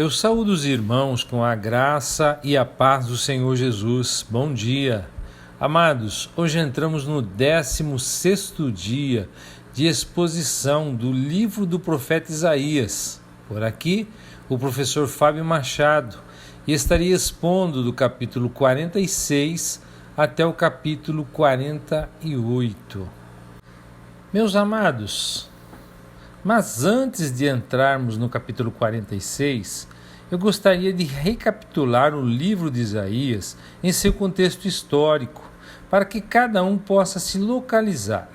Eu saúdo os irmãos com a graça e a paz do Senhor Jesus. Bom dia. Amados, hoje entramos no 16º dia de exposição do livro do profeta Isaías. Por aqui, o professor Fábio Machado, e estaria expondo do capítulo 46 até o capítulo 48. Meus amados, mas antes de entrarmos no capítulo 46, eu gostaria de recapitular o livro de Isaías em seu contexto histórico, para que cada um possa se localizar.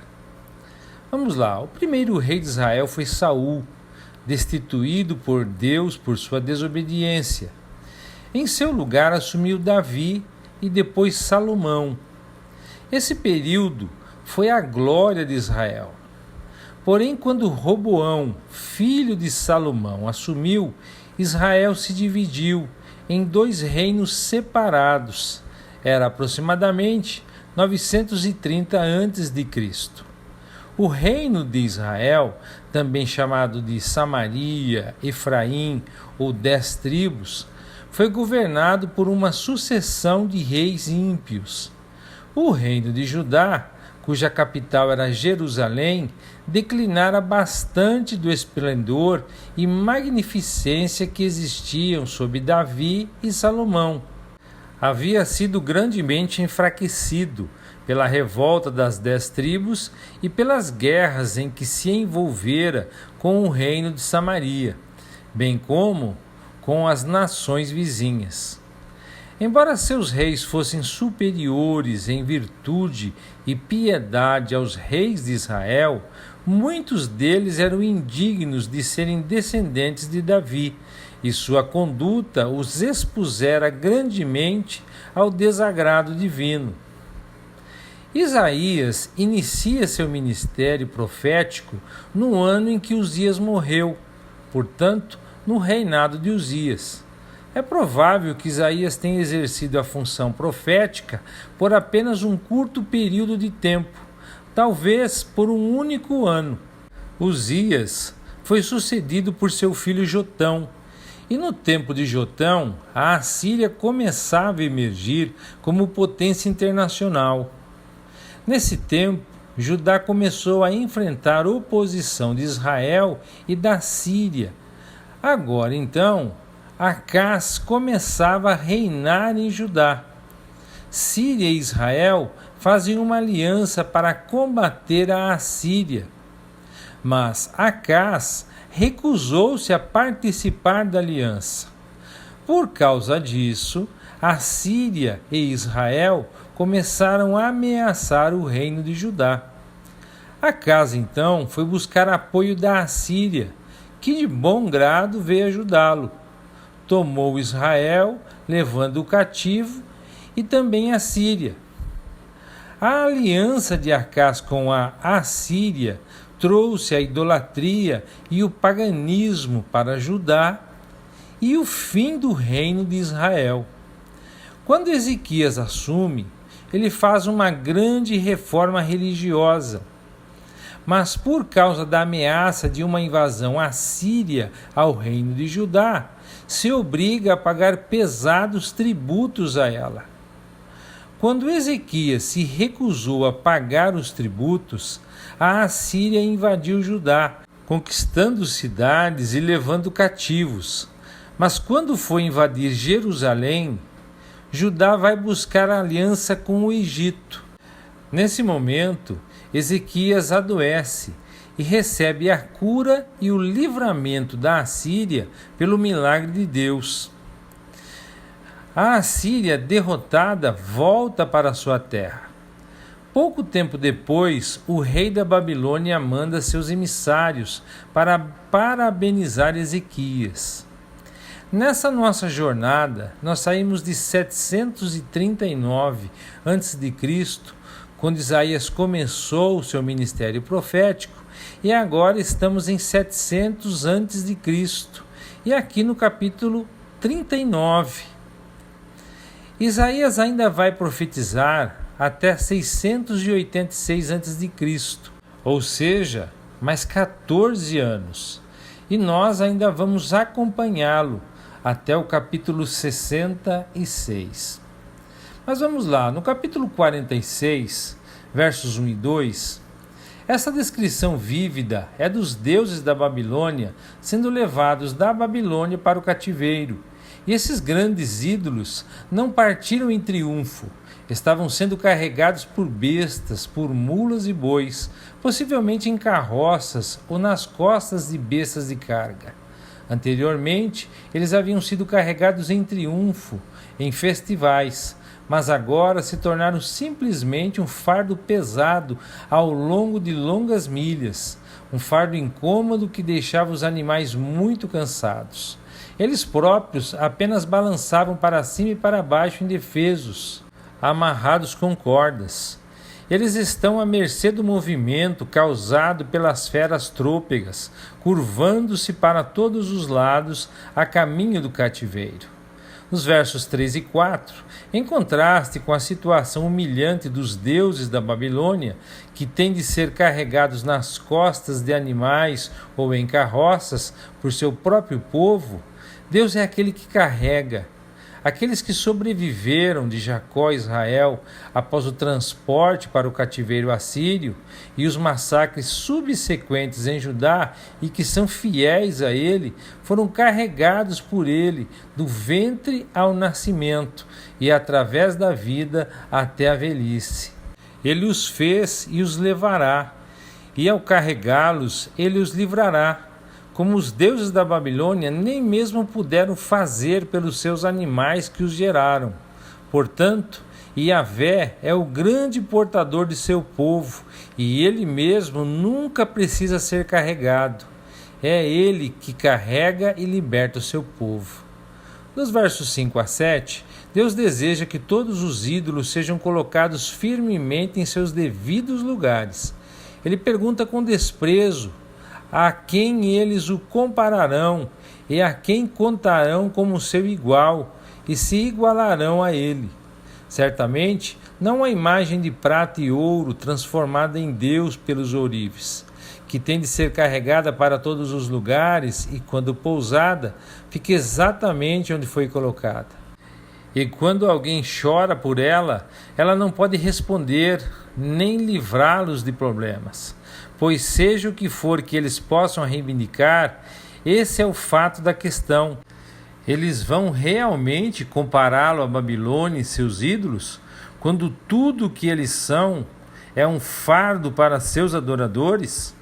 Vamos lá, o primeiro rei de Israel foi Saul, destituído por Deus por sua desobediência. Em seu lugar assumiu Davi e depois Salomão. Esse período foi a glória de Israel. Porém, quando Roboão, filho de Salomão, assumiu, Israel se dividiu em dois reinos separados. Era aproximadamente 930 a.C. O reino de Israel, também chamado de Samaria, Efraim ou 10 tribos, foi governado por uma sucessão de reis ímpios. O reino de Judá, cuja capital era Jerusalém, declinara bastante do esplendor e magnificência que existiam sob Davi e Salomão. Havia sido grandemente enfraquecido pela revolta das 10 tribos e pelas guerras em que se envolvera com o reino de Samaria, bem como com as nações vizinhas. Embora seus reis fossem superiores em virtude e piedade aos reis de Israel, muitos deles eram indignos de serem descendentes de Davi, e sua conduta os expusera grandemente ao desagrado divino. Isaías inicia seu ministério profético no ano em que Uzias morreu, portanto, no reinado de Uzias. É provável que Isaías tenha exercido a função profética por apenas um curto período de tempo, talvez por um único ano. Uzias foi sucedido por seu filho Jotão, e no tempo de Jotão, a Assíria começava a emergir como potência internacional. Nesse tempo, Judá começou a enfrentar oposição de Israel e da Síria. Agora, então, Acás começava a reinar em Judá. Síria e Israel faziam uma aliança para combater a Assíria. Mas Acás recusou-se a participar da aliança. Por causa disso, a Síria e Israel começaram a ameaçar o reino de Judá. Acás, então, foi buscar apoio da Assíria, que de bom grado veio ajudá-lo. Tomou Israel, levando-o cativo, e também a Síria. A aliança de Acás com a Assíria trouxe a idolatria e o paganismo para Judá e o fim do reino de Israel. Quando Ezequias assume, ele faz uma grande reforma religiosa. Mas por causa da ameaça de uma invasão assíria ao reino de Judá, se obriga a pagar pesados tributos a ela. Quando Ezequias se recusou a pagar os tributos, a Assíria invadiu Judá, conquistando cidades e levando cativos. Mas quando foi invadir Jerusalém, Judá vai buscar aliança com o Egito. Nesse momento, Ezequias adoece e recebe a cura e o livramento da Assíria pelo milagre de Deus. A Assíria, derrotada, volta para sua terra. Pouco tempo depois, o rei da Babilônia manda seus emissários para parabenizar Ezequias. Nessa nossa jornada, nós saímos de 739 a.C., quando Isaías começou o seu ministério profético, e agora estamos em 700 a.C., e aqui no capítulo 39. Isaías ainda vai profetizar até 686 a.C., ou seja, mais 14 anos. E nós ainda vamos acompanhá-lo até o capítulo 66. Mas vamos lá, no capítulo 46, versos 1 e 2, essa descrição vívida é dos deuses da Babilônia sendo levados da Babilônia para o cativeiro. E esses grandes ídolos não partiram em triunfo, estavam sendo carregados por bestas, por mulas e bois, possivelmente em carroças ou nas costas de bestas de carga. Anteriormente, eles haviam sido carregados em triunfo, em festivais, mas agora se tornaram simplesmente um fardo pesado ao longo de longas milhas, um fardo incômodo que deixava os animais muito cansados. Eles próprios apenas balançavam para cima e para baixo indefesos, amarrados com cordas. Eles estão à mercê do movimento causado pelas feras trôpegas, curvando-se para todos os lados a caminho do cativeiro. Nos versos 3 e 4, em contraste com a situação humilhante dos deuses da Babilônia, que têm de ser carregados nas costas de animais ou em carroças por seu próprio povo, Deus é aquele que carrega. Aqueles que sobreviveram de Jacó e Israel após o transporte para o cativeiro assírio e os massacres subsequentes em Judá e que são fiéis a ele, foram carregados por ele do ventre ao nascimento e através da vida até a velhice. Ele os fez e os levará, e ao carregá-los ele os livrará. Como os deuses da Babilônia nem mesmo puderam fazer pelos seus animais que os geraram. Portanto, Yahvé é o grande portador de seu povo, e ele mesmo nunca precisa ser carregado. É ele que carrega e liberta o seu povo. Nos versos 5 a 7, Deus deseja que todos os ídolos sejam colocados firmemente em seus devidos lugares. Ele pergunta com desprezo: a quem eles o compararão, e a quem contarão como seu igual, e se igualarão a ele? Certamente, não a imagem de prata e ouro transformada em Deus pelos ourives, que tem de ser carregada para todos os lugares e, quando pousada, fica exatamente onde foi colocada. E quando alguém chora por ela, ela não pode responder, nem livrá-los de problemas. Pois seja o que for que eles possam reivindicar, esse é o fato da questão. Eles vão realmente compará-lo à Babilônia e seus ídolos, quando tudo o que eles são é um fardo para seus adoradores?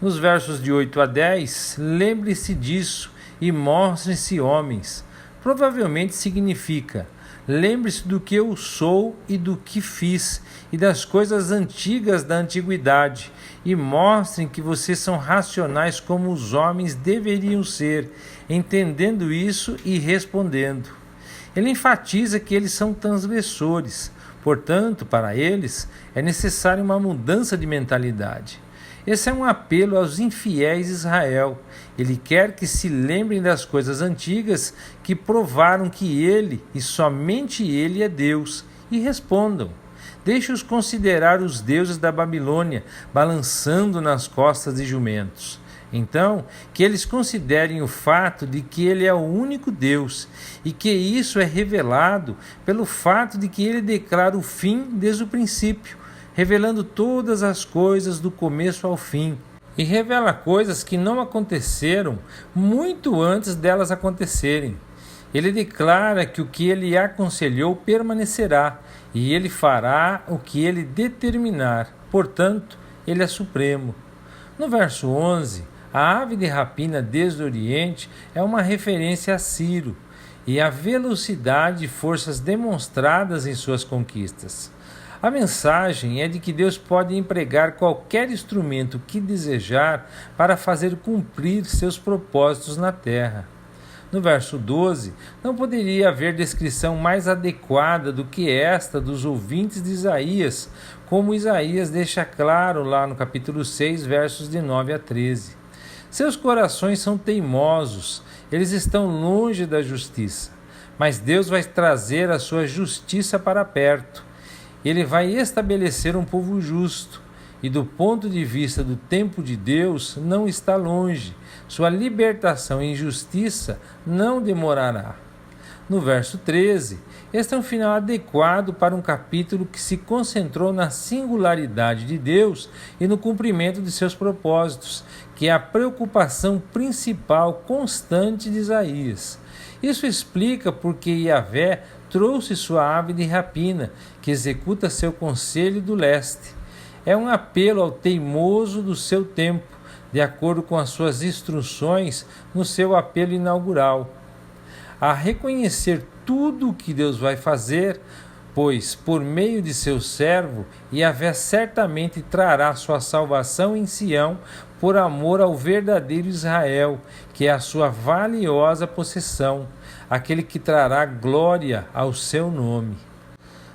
Nos versos de 8 a 10, lembre-se disso e mostrem-se homens. Provavelmente significa: lembre-se do que eu sou e do que fiz, e das coisas antigas da antiguidade, e mostrem que vocês são racionais como os homens deveriam ser, entendendo isso e respondendo. Ele enfatiza que eles são transgressores, portanto, para eles é necessária uma mudança de mentalidade. Esse é um apelo aos infiéis de Israel. Ele quer que se lembrem das coisas antigas que provaram que ele e somente ele é Deus, e respondam. Deixe-os considerar os deuses da Babilônia balançando nas costas de jumentos. Então, que eles considerem o fato de que ele é o único Deus, e que isso é revelado pelo fato de que ele declara o fim desde o princípio, revelando todas as coisas do começo ao fim, e revela coisas que não aconteceram muito antes delas acontecerem. Ele declara que o que ele aconselhou permanecerá, e ele fará o que ele determinar. Portanto, ele é supremo. No verso 11, a ave de rapina desde o Oriente é uma referência a Ciro, e a velocidade e forças demonstradas em suas conquistas. A mensagem é de que Deus pode empregar qualquer instrumento que desejar para fazer cumprir seus propósitos na terra. No verso 12, não poderia haver descrição mais adequada do que esta dos ouvintes de Isaías, como Isaías deixa claro lá no capítulo 6, versos de 9 a 13. Seus corações são teimosos, eles estão longe da justiça, mas Deus vai trazer a sua justiça para perto. Ele vai estabelecer um povo justo, e do ponto de vista do tempo de Deus, não está longe. Sua libertação em justiça não demorará. No verso 13, este é um final adequado para um capítulo que se concentrou na singularidade de Deus e no cumprimento de seus propósitos, que é a preocupação principal constante de Isaías. Isso explica porque Yahvé trouxe sua ave de rapina, que executa seu conselho do leste. É um apelo ao teimoso do seu tempo, de acordo com as suas instruções no seu apelo inaugural. A reconhecer tudo o que Deus vai fazer, pois, por meio de seu servo, Yahvé certamente trará sua salvação em Sião por amor ao verdadeiro Israel, que é a sua valiosa possessão, aquele que trará glória ao seu nome.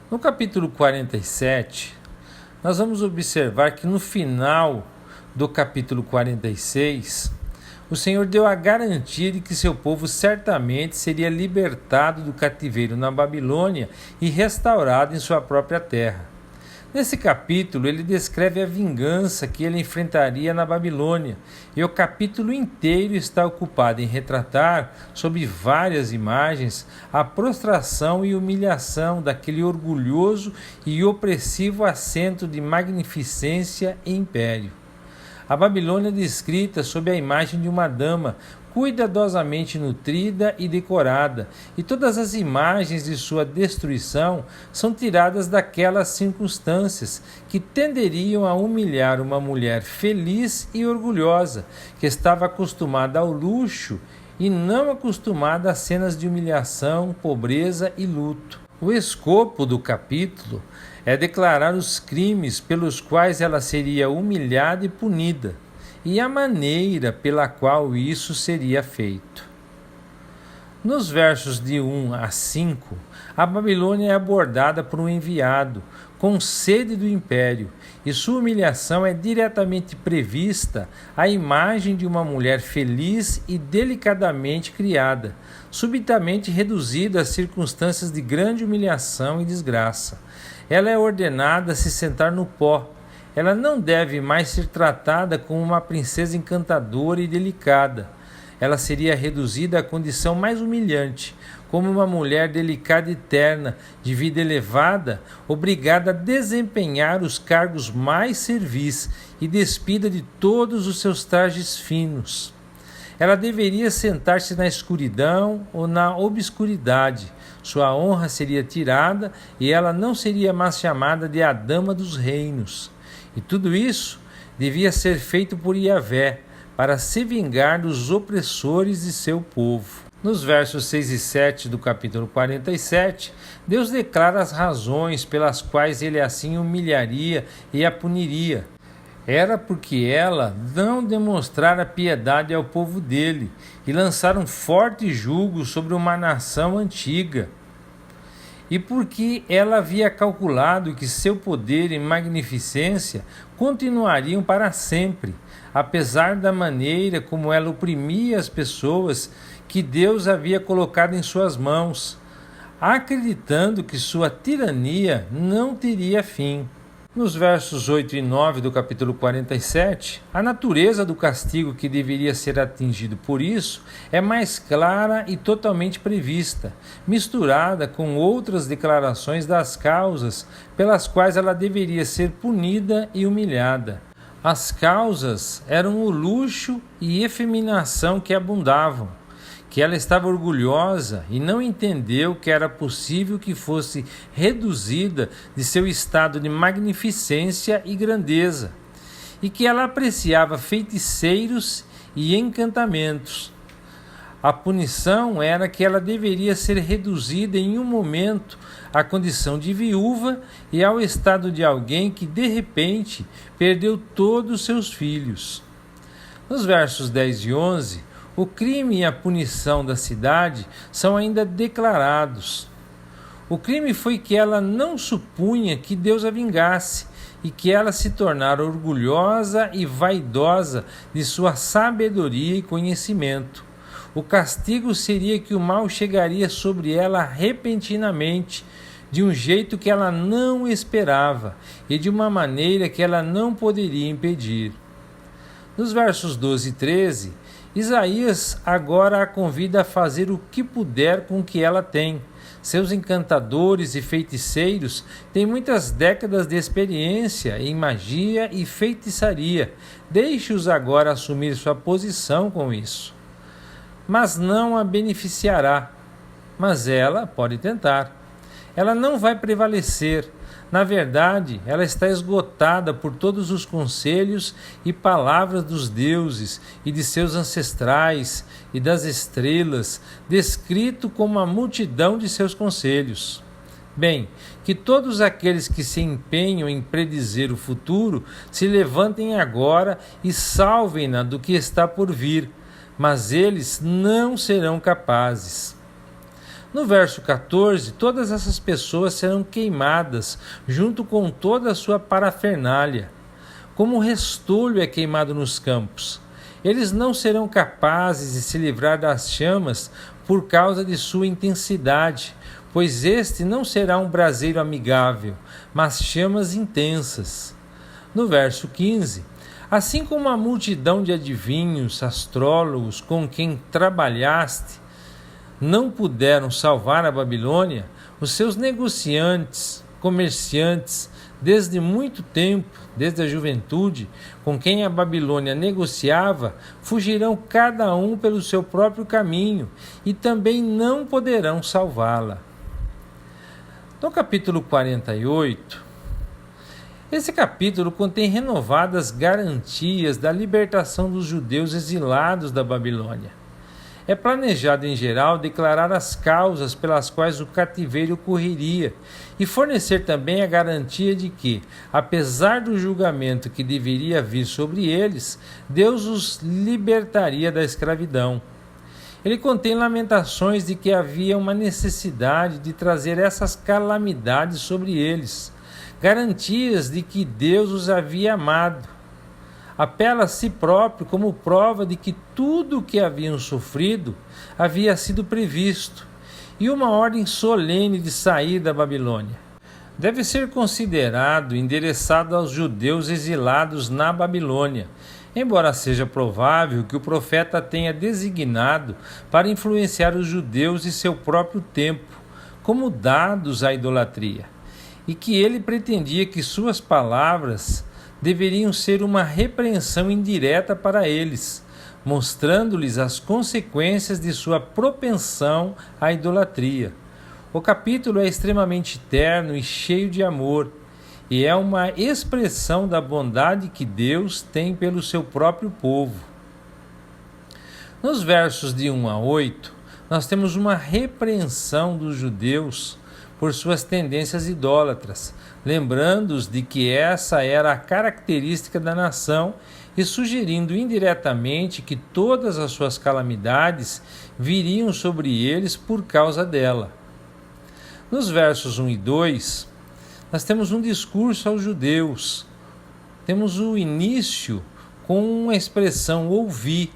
No capítulo 47, nós vamos observar que no final do capítulo 46, o Senhor deu a garantia de que seu povo certamente seria libertado do cativeiro na Babilônia e restaurado em sua própria terra. Nesse capítulo, ele descreve a vingança que ele enfrentaria na Babilônia, e o capítulo inteiro está ocupado em retratar, sob várias imagens, a prostração e humilhação daquele orgulhoso e opressivo assento de magnificência e império. A Babilônia é descrita sob a imagem de uma dama cuidadosamente nutrida e decorada, e todas as imagens de sua destruição são tiradas daquelas circunstâncias que tenderiam a humilhar uma mulher feliz e orgulhosa, que estava acostumada ao luxo e não acostumada a cenas de humilhação, pobreza e luto. O escopo do capítulo é declarar os crimes pelos quais ela seria humilhada e punida, e a maneira pela qual isso seria feito. Nos versos de 1 a 5, a Babilônia é abordada por um enviado, com sede do império, e sua humilhação é diretamente prevista à imagem de uma mulher feliz e delicadamente criada, subitamente reduzida a circunstâncias de grande humilhação e desgraça. Ela é ordenada a se sentar no pó. Ela não deve mais ser tratada como uma princesa encantadora e delicada. Ela seria reduzida à condição mais humilhante, como uma mulher delicada e terna, de vida elevada, obrigada a desempenhar os cargos mais servis e despida de todos os seus trajes finos. Ela deveria sentar-se na escuridão ou na obscuridade. Sua honra seria tirada e ela não seria mais chamada de a dama dos reinos. E tudo isso devia ser feito por Yahvé, para se vingar dos opressores de seu povo. Nos versos 6 e 7 do capítulo 47, Deus declara as razões pelas quais ele assim humilharia e a puniria. Era porque ela não demonstrara piedade ao povo dele e lançara um forte jugo sobre uma nação antiga. E porque ela havia calculado que seu poder e magnificência continuariam para sempre, apesar da maneira como ela oprimia as pessoas que Deus havia colocado em suas mãos, acreditando que sua tirania não teria fim. Nos versos 8 e 9 do capítulo 47, a natureza do castigo que deveria ser atingido por isso é mais clara e totalmente prevista, misturada com outras declarações das causas pelas quais ela deveria ser punida e humilhada. As causas eram o luxo e efeminação que abundavam, que ela estava orgulhosa e não entendeu que era possível que fosse reduzida de seu estado de magnificência e grandeza, e que ela apreciava feiticeiros e encantamentos. A punição era que ela deveria ser reduzida em um momento à condição de viúva e ao estado de alguém que de repente perdeu todos os seus filhos. Nos versos 10 e 11, o crime e a punição da cidade são ainda declarados. O crime foi que ela não supunha que Deus a vingasse e que ela se tornara orgulhosa e vaidosa de sua sabedoria e conhecimento. O castigo seria que o mal chegaria sobre ela repentinamente, de um jeito que ela não esperava e de uma maneira que ela não poderia impedir. Nos versos 12 e 13, Isaías agora a convida a fazer o que puder com o que ela tem. Seus encantadores e feiticeiros têm muitas décadas de experiência em magia e feitiçaria. Deixe-os agora assumir sua posição com isso. Mas não a beneficiará. Mas ela pode tentar. Ela não vai prevalecer. Na verdade, ela está esgotada por todos os conselhos e palavras dos deuses e de seus ancestrais e das estrelas, descrito como a multidão de seus conselhos. Bem, que todos aqueles que se empenham em predizer o futuro se levantem agora e salvem-na do que está por vir, mas eles não serão capazes. No verso 14, todas essas pessoas serão queimadas, junto com toda a sua parafernália, como o restolho é queimado nos campos. Eles não serão capazes de se livrar das chamas por causa de sua intensidade, pois este não será um braseiro amigável, mas chamas intensas. No verso 15, assim como a multidão de adivinhos, astrólogos com quem trabalhaste, não puderam salvar a Babilônia, os seus negociantes, comerciantes, desde muito tempo, desde a juventude, com quem a Babilônia negociava, fugirão cada um pelo seu próprio caminho e também não poderão salvá-la. No capítulo 48, esse capítulo contém renovadas garantias da libertação dos judeus exilados da Babilônia. É planejado, em geral, declarar as causas pelas quais o cativeiro ocorreria e fornecer também a garantia de que, apesar do julgamento que deveria vir sobre eles, Deus os libertaria da escravidão. Ele contém lamentações de que havia uma necessidade de trazer essas calamidades sobre eles, garantias de que Deus os havia amado. Apela a si próprio como prova de que tudo o que haviam sofrido havia sido previsto, e uma ordem solene de sair da Babilônia. Deve ser considerado endereçado aos judeus exilados na Babilônia, embora seja provável que o profeta tenha designado para influenciar os judeus e seu próprio tempo, como dados à idolatria, e que ele pretendia que suas palavras deveriam ser uma repreensão indireta para eles, mostrando-lhes as consequências de sua propensão à idolatria. O capítulo é extremamente terno e cheio de amor, e é uma expressão da bondade que Deus tem pelo seu próprio povo. Nos versos de 1 a 8, nós temos uma repreensão dos judeus por suas tendências idólatras, lembrando-os de que essa era a característica da nação e sugerindo indiretamente que todas as suas calamidades viriam sobre eles por causa dela. Nos versos 1 e 2, nós temos um discurso aos judeus. Temos o início com a expressão ouvi,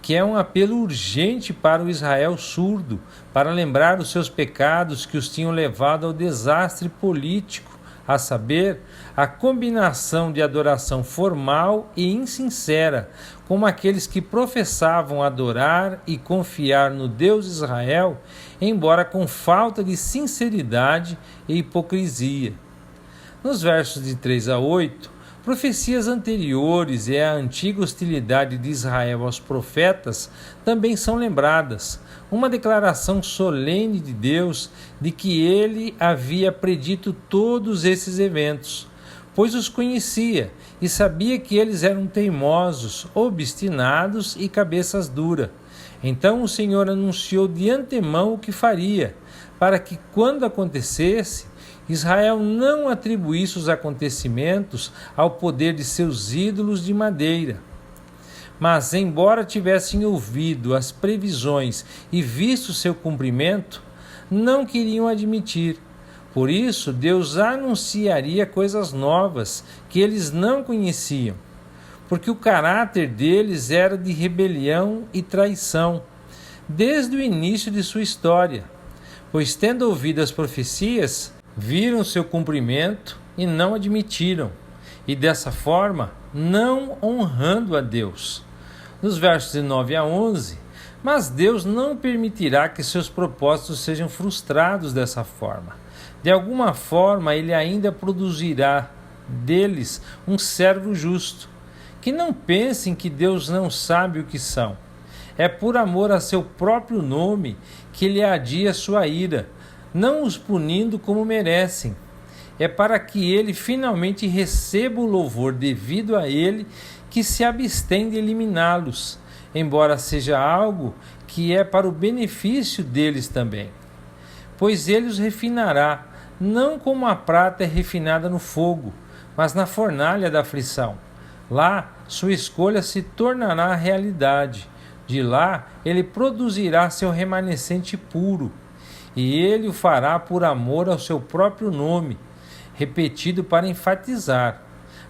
que é um apelo urgente para o Israel surdo, para lembrar os seus pecados que os tinham levado ao desastre político, a saber, a combinação de adoração formal e insincera, como aqueles que professavam adorar e confiar no Deus Israel, embora com falta de sinceridade e hipocrisia. Nos versos de 3 a 8, profecias anteriores e a antiga hostilidade de Israel aos profetas também são lembradas, uma declaração solene de Deus de que ele havia predito todos esses eventos, pois os conhecia e sabia que eles eram teimosos, obstinados e cabeças duras. Então o Senhor anunciou de antemão o que faria, para que, quando acontecesse, Israel não atribuísse os acontecimentos ao poder de seus ídolos de madeira. Mas, embora tivessem ouvido as previsões e visto seu cumprimento, não queriam admitir. Por isso, Deus anunciaria coisas novas que eles não conheciam, porque o caráter deles era de rebelião e traição, desde o início de sua história. Pois, tendo ouvido as profecias, viram seu cumprimento e não admitiram, e dessa forma não honrando a Deus. Nos versos de 9 a 11, mas Deus não permitirá que seus propósitos sejam frustrados dessa forma. De alguma forma, Ele ainda produzirá deles um servo justo. Que não pensem que Deus não sabe o que são. É por amor a seu próprio nome que Ele adia sua ira, não os punindo como merecem. É para que Ele finalmente receba o louvor devido a Ele que se abstém de eliminá-los, embora seja algo que é para o benefício deles também. Pois Ele os refinará, não como a prata é refinada no fogo, mas na fornalha da aflição. Lá, sua escolha se tornará realidade. De lá, Ele produzirá seu remanescente puro, e Ele o fará por amor ao seu próprio nome, repetido para enfatizar,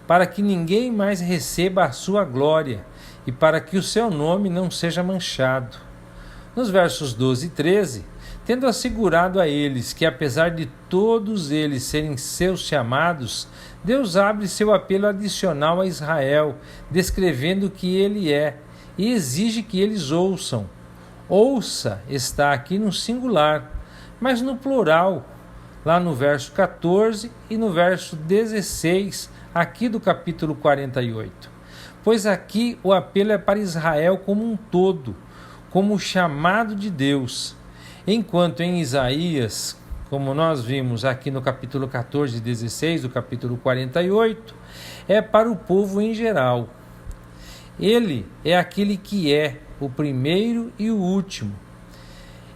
para que ninguém mais receba a sua glória, e para que o seu nome não seja manchado. Nos versos 12 e 13, tendo assegurado a eles que, apesar de todos eles serem seus chamados, Deus abre seu apelo adicional a Israel, descrevendo o que ele é, e exige que eles ouçam. Ouça está aqui no singular, mas no plural, lá no verso 14 e no verso 16, aqui do capítulo 48. Pois aqui o apelo é para Israel como um todo, como o chamado de Deus, enquanto em Isaías, como nós vimos aqui no capítulo 14 e 16 do capítulo 48, é para o povo em geral. Ele é aquele que é o primeiro e o último.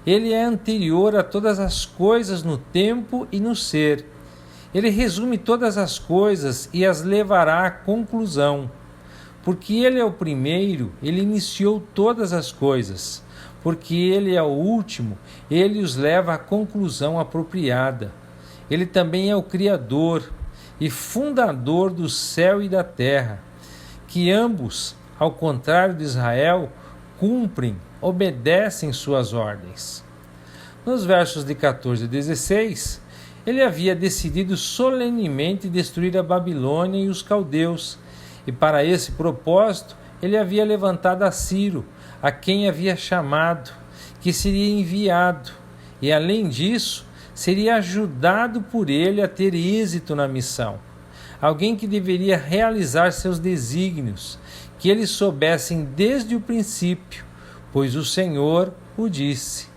Ele é anterior a todas as coisas no tempo e no ser. Ele resume todas as coisas e as levará à conclusão. Porque ele é o primeiro, ele iniciou todas as coisas. Porque ele é o último, ele os leva à conclusão apropriada. Ele também é o Criador e fundador do céu e da terra, que ambos, ao contrário de Israel, cumprem, obedecem suas ordens. Nos versos de 14 a 16, ele havia decidido solenemente destruir a Babilônia e os caldeus, e para esse propósito ele havia levantado a Ciro, a quem havia chamado, que seria enviado, e além disso, seria ajudado por ele a ter êxito na missão. Alguém que deveria realizar seus desígnios, que eles soubessem desde o princípio, pois o Senhor o disse.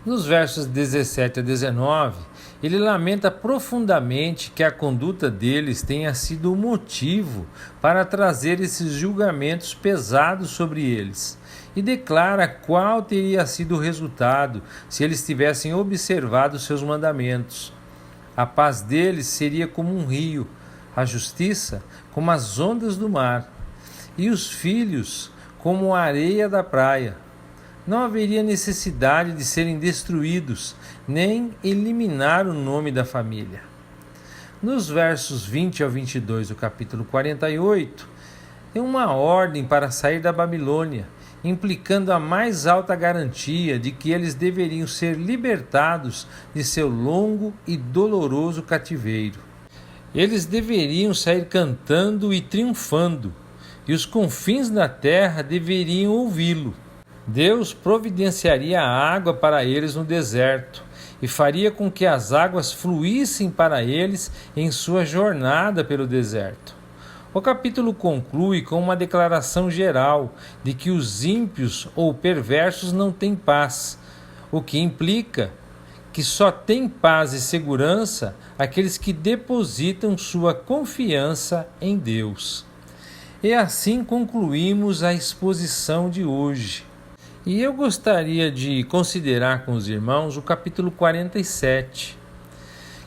Nos versos 17 a 19, ele lamenta profundamente que a conduta deles tenha sido o motivo para trazer esses julgamentos pesados sobre eles, e declara qual teria sido o resultado se eles tivessem observado seus mandamentos. A paz deles seria como um rio, a justiça como as ondas do mar, e os filhos como a areia da praia. Não haveria necessidade de serem destruídos, nem eliminar o nome da família. Nos versos 20 ao 22 do capítulo 48, tem uma ordem para sair da Babilônia, implicando a mais alta garantia de que eles deveriam ser libertados de seu longo e doloroso cativeiro. Eles deveriam sair cantando e triunfando, e os confins da terra deveriam ouvi-lo. Deus providenciaria a água para eles no deserto e faria com que as águas fluíssem para eles em sua jornada pelo deserto. O capítulo conclui com uma declaração geral de que os ímpios ou perversos não têm paz, o que implica que só têm paz e segurança aqueles que depositam sua confiança em Deus. E assim concluímos a exposição de hoje. E eu gostaria de considerar com os irmãos o capítulo 47,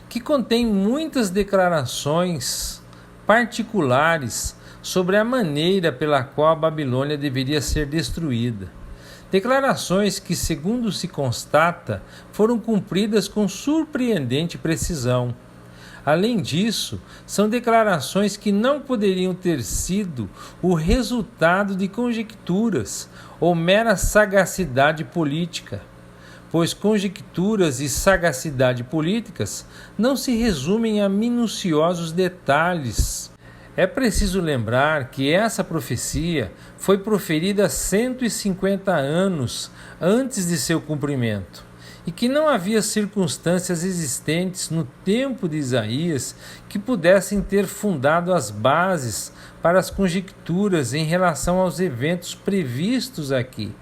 que contém muitas declarações particulares sobre a maneira pela qual a Babilônia deveria ser destruída. Declarações que, segundo se constata, foram cumpridas com surpreendente precisão. Além disso, são declarações que não poderiam ter sido o resultado de conjecturas ou mera sagacidade política, pois conjecturas e sagacidade políticas não se resumem a minuciosos detalhes. É preciso lembrar que essa profecia foi proferida 150 anos antes de seu cumprimento, e que não havia circunstâncias existentes no tempo de Isaías que pudessem ter fundado as bases para as conjecturas em relação aos eventos previstos aqui.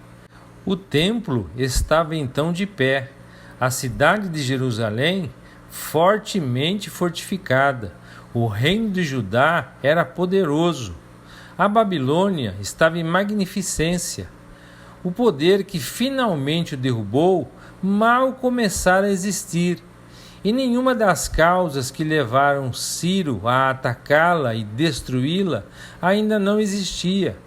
O templo estava então de pé, a cidade de Jerusalém fortemente fortificada, o reino de Judá era poderoso, a Babilônia estava em magnificência. O poder que finalmente o derrubou mal começara a existir, e nenhuma das causas que levaram Ciro a atacá-la e destruí-la ainda não existia.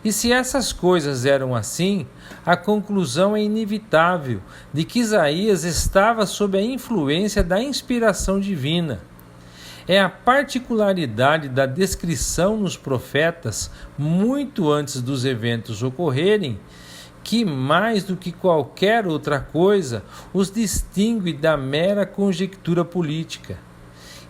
E se essas coisas eram assim, a conclusão é inevitável de que Isaías estava sob a influência da inspiração divina. É a particularidade da descrição nos profetas, muito antes dos eventos ocorrerem, que, mais do que qualquer outra coisa, os distingue da mera conjectura política.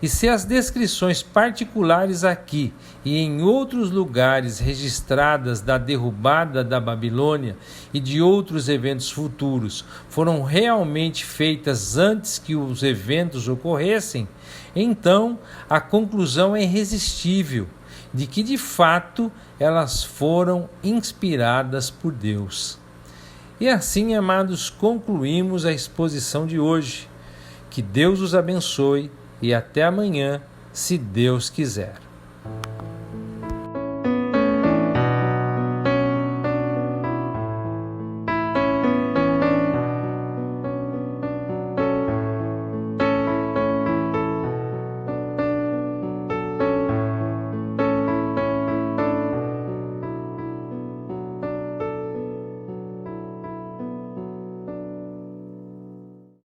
E se as descrições particulares aqui e em outros lugares registradas da derrubada da Babilônia e de outros eventos futuros foram realmente feitas antes que os eventos ocorressem, então a conclusão é irresistível de que de fato elas foram inspiradas por Deus. E assim, amados, concluímos a exposição de hoje. Que Deus os abençoe e até amanhã, se Deus quiser.